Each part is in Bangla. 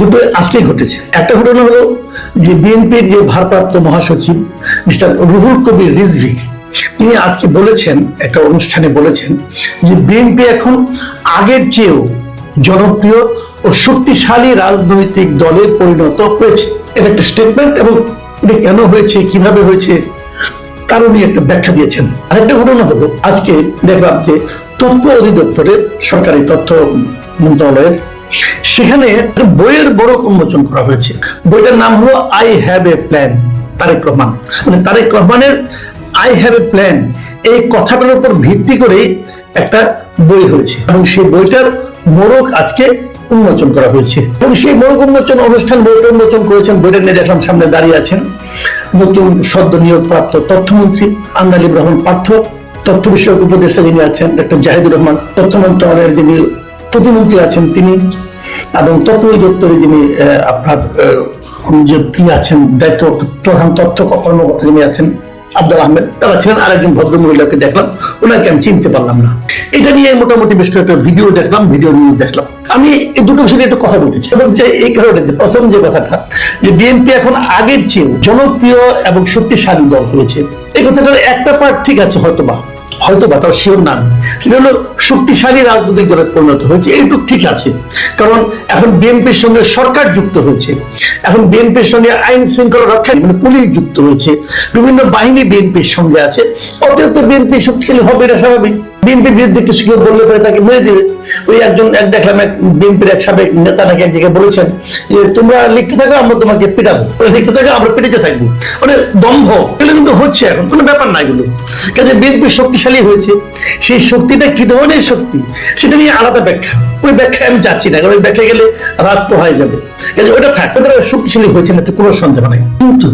দুটো আজকে ঘটেছে। একটা ঘটনা হলো যে বিএনপির যে ভারপ্রাপ্ত মহাসচিব মিস্টার রুহুল কবির রিজভী তিনি আজকে বলেছেন, একটা অনুষ্ঠানে বলেছেন যে বিএনপি এখন আগের চেয়েও জনপ্রিয় ও শক্তিশালী রাজনৈতিক দলে পরিণত হয়েছে। এটা একটা স্টেটমেন্ট, এবং এটা কেন হয়েছে, কিভাবে হয়েছে তার উনি একটা ব্যাখ্যা দিয়েছেন। আরেকটা ঘটনা হলো আজকে দেখলাম যে তথ্য অধিদপ্তরের সরকারি তথ্য মন্ত্রণালয়ের সেখানে বইয়ের বড় উন্মোচন করা হয়েছে। বইটার নাম হলো I have a plan, Tarek Rahman. মানে তারেক রহমানের আই হ্যাভ এ প্ল্যান এই কথাটার উপর ভিত্তি করে একটা বই হয়েছে, এবং সেই বইটার মোড়ক আজকে উন্মোচন করা হয়েছে। এবং সেই মোড়ক উন্মোচন অনুষ্ঠান বইটা উন্মোচন করেছেন, বইটা নিয়ে দেখলাম সামনে দাঁড়িয়ে আছেন নতুন সদ্য নিয়োগপ্রাপ্ত তথ্যমন্ত্রী আন্দালিব রহমান পার্থ, তথ্য বিষয়ক উপদেষ্টা যিনি আছেন ডক্টর জাহিদুর রহমান, তথ্য মন্ত্রণালয়ের যিনি প্রতিমন্ত্রী আছেন তিনি, এবং তথ্য অধিদপ্তরে যিনি আপনার যে আছেন দায়িত্ব প্রধান তথ্য কর্মকর্তা যিনি আছেন আব্দুল আহমেদ, তারা ছিলেন। আরেকজন ভদ্র মহিলাকে দেখলাম, ওনাকে আমি চিনতে পারলাম না। এটা নিয়ে মোটামুটি বেশ কয়েকটা ভিডিও দেখলাম, ভিডিও নিউজ দেখলাম। আমি এই দুটো বিষয়ে একটু কথা বলতে চাই, এবং যে এই কারণে প্রথম যে কথাটা যে বিএনপি এখন আগের চেয়ে জনপ্রিয় এবং শক্তিশালী দল হয়েছে, এই কথাটার একটা পার্ট ঠিক আছে, হয়তোবা তাও শিওর না, সেটা হলো শক্তিশালী রাজনৈতিক দলে পরিণত হয়েছে, এইটুকু ঠিক আছে। কারণ এখন বিএনপির সঙ্গে সরকার যুক্ত হয়েছে, এখন বিএনপির সঙ্গে আইন শৃঙ্খলা রক্ষা মানে পুলিশ যুক্ত হয়েছে, বিভিন্ন বাহিনী বিএনপির সঙ্গে আছে, অতএব তো বিএনপি শক্তিশালী হবে, এটা স্বাভাবিক। বিএনপির বিরুদ্ধে কিছু কেউ বললে পরে তাকে মেরে দেবে। ওই দেখলাম এক বিএনপির এক সাবেক নেতা নাকি এক জায়গায় বলেছেন যে তোমরা লিখতে থাকো, আমরা তোমাকে পিটাবো, লিখতে থাকো, আমরা পিটাতে থাকবো। মানে দম্ভ, এগুলো কিন্তু হচ্ছে, এখন কোনো ব্যাপার না এগুলো। কাজে বিএনপি শক্তিশালী হয়েছে, সেই শক্তিটা কি ধরনের শক্তি সেটা নিয়ে আলাদা ব্যাখ্যা, ওই ব্যাখ্যায় আমি যাচ্ছি না, কারণ ওই ব্যাখ্যা গেলে রাত পোহায় যাবে। কাজে ওটা থাক, তারা শক্তিশালী হয়েছে না, তো কোনো সন্দেহ নাই। কিন্তু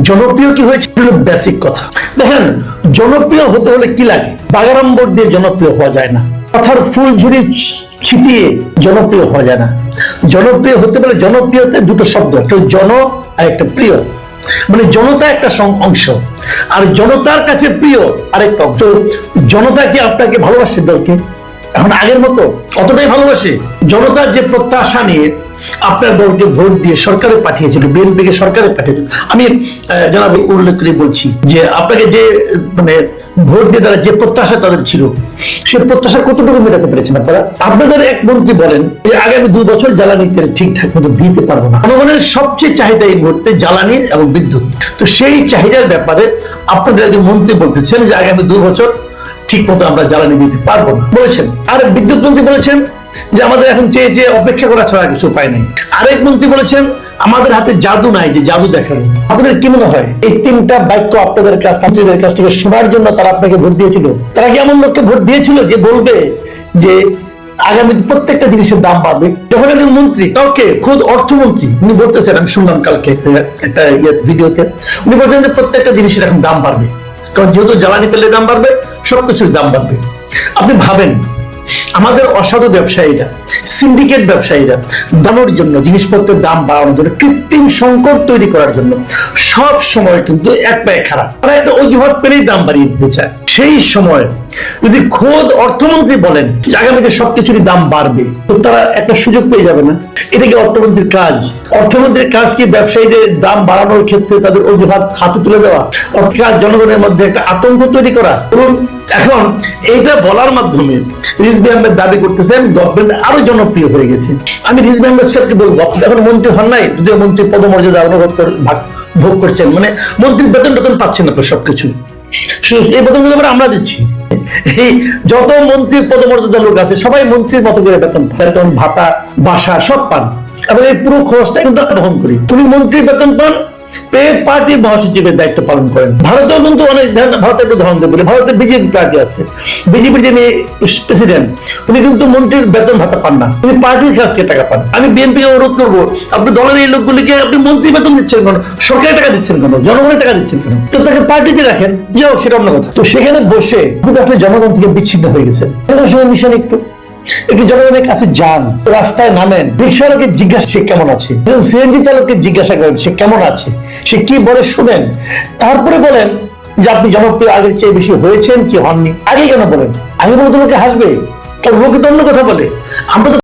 জনপ্রিয় কি হয়েছে বেসিক কথা দেখেন। জনপ্রিয় হতে হলে কি লাগে? বাগাড়ম্বর দিয়ে জনপ্রিয় হওয়া যায় না, কথার ফুল ঝুড়ি ছিটিয়ে জনপ্রিয় হওয়া যায় না। জনপ্রিয় হতে হলে জনপ্রিয়তে দুটো শব্দ, একটা জন আর একটা প্রিয়। মানে জনতা একটা অংশ, আর জনতার কাছে প্রিয় আরেকটা অংশ। জনতা কি আপনাকে ভালোবাসে দলকে? এখন আগের মতো অতটাই ভালোবাসে? জনতার যে প্রত্যাশা নিয়ে আপনার দলকে ভোট দিয়ে সরকারে পাঠিয়েছিল, বিএনপিকে সরকারে পাঠিয়েছিল, আমি জানাবো উল্লেখ করে বলছি যে আপনাকে যে মানে ভোট দিয়ে তারা যে প্রত্যাশা তাদের ছিল, সে প্রত্যাশা কতটুকু মেটাতে পেরেছেন আপনারা? আপনাদের এক মন্ত্রী বলেন যে আগামী 2 বছর জ্বালানি তেল ঠিকঠাক মতো দিতে পারবো না। জনগণের সবচেয়ে চাহিদা এই মুহূর্তে জ্বালানি এবং বিদ্যুৎ। তো সেই চাহিদার ব্যাপারে আপনাদের একজন মন্ত্রী বলতেছেন যে আগামী 2 বছর ঠিক মতো আমরা জ্বালানি দিতে পারবো না বলেছেন। আর বিদ্যুৎ মন্ত্রী বলেছেন যে আমাদের এখন যে অপেক্ষা করা ছাড়া কিছু উপায় নেই। আরেক মন্ত্রী বলেছেন আমাদের হাতে জাদু নাই, যে জাদু দেখানো। আপনাদের কি মনে হয় এই তিনটা বাক্য আপনাদের মন্ত্রীদের কাছ থেকে শোনার জন্য তারা আপনাকে ভোট দিয়েছিল? তারা কি এমন লোককে ভোট দিয়েছিল যে বলবে যে আগামী প্রত্যেকটা জিনিসের দাম বাড়বে? যখন একজন মন্ত্রী, কাউকে খোদ অর্থমন্ত্রী, উনি বলতেছেন, আমি শুনলাম কালকে একটা ভিডিওতে, উনি বলছেন যে প্রত্যেকটা জিনিসের এখন দাম বাড়বে, কারণ যেহেতু জ্বালানি তেলের দাম বাড়বে, সবকিছুর দাম বাড়বে। আপনি ভাবেন আমাদের অসাধু ব্যবসায়ীরা, সিন্ডিকেট ব্যবসায়ীরা দামের জন্য, জিনিসপত্রের দাম বাড়ানোর জন্য, কৃত্রিম সংকট তৈরি করার জন্য সব সময় কিন্তু এক পায়ে খারাপ, তারা একটা অজুহাত পেলেই দাম বাড়িয়ে দিতে চায়। সেই সময় যদি খোদ অর্থমন্ত্রী বলেন যে আগামীতে সবকিছুরই দাম বাড়বে, তো তারা একটা সুযোগ পেয়ে যাবে না? এটা কি অর্থমন্ত্রীর কাজ? অর্থমন্ত্রীর কাজ কি ব্যবসায়ীদের দাম বাড়ানোর ক্ষেত্রে তাদের অজুহাত হাতে তুলে দেওয়া? অর্থাৎ জনগণের মধ্যে একটা আতঙ্ক তৈরি করা? এবং এখন এইটা বলার মাধ্যমে রিজভী আহমেদ দাবি করতেছেন গভর্নমেন্ট আরো জনপ্রিয় হয়ে গেছে। আমি রিজভী আহমেদ সাহেবকে বলবো, আপনি এখন মন্ত্রী হন নাই, যদিও মন্ত্রী পদমর্যাদা ভোগ করছেন, মানে মন্ত্রীর বেতন পাচ্ছেন না, সবকিছু এই বেতন আমরা দিচ্ছি। এই যত মন্ত্রীর পদমর্যাদা লোক আছে সবাই মন্ত্রীর মতো করে বেতন ভাতা, বাসা সব পান, এবং এই পুরো খরচটা কিন্তু গ্রহণ করি। তুমি মন্ত্রীর বেতন পান, পার্টি মহাসচিবের দায়িত্ব পালন করেন। ভারতেও কিন্তু অনেক, ভারতের একটু উদাহরণ দেবো, ভারতের বিজেপি পার্টি আছে, বিজেপির যিনি প্রেসিডেন্ট উনি কিন্তু মন্ত্রীর বেতন ভাতা পান না, উনি পার্টির কাছ থেকে টাকা পান। আমি বিএনপিকে অনুরোধ করবো, আপনি দলের এই লোকগুলিকে আপনি মন্ত্রী বেতন দিচ্ছেন কেন? সরকারি টাকা দিচ্ছেন কেন? জনগণের টাকা দিচ্ছেন কেন? তো তাকে পার্টিতে রাখেন, যাও, সেটা অন্য কথা। তো সেখানে বসে আসলে জনগণ থেকে বিচ্ছিন্ন হয়ে গেছেন। মিশন একটু জনগণের কাছে যান, রাস্তায় নামেন, রিক্সাওয়ালাকে জিজ্ঞাসা সে কেমন আছে, সিএনজি চালককে জিজ্ঞাসা করেন সে কেমন আছে, সে কি বলে শুনেন, তারপরে বলেন যে আপনি জনপ্রিয় আগের চেয়ে বেশি হয়েছেন কি হননি। আগে কেন বলেন? আগে বলে তোমাকে হাসবে, কারণ লোকে তো অন্য কথা বলে। আমরা তো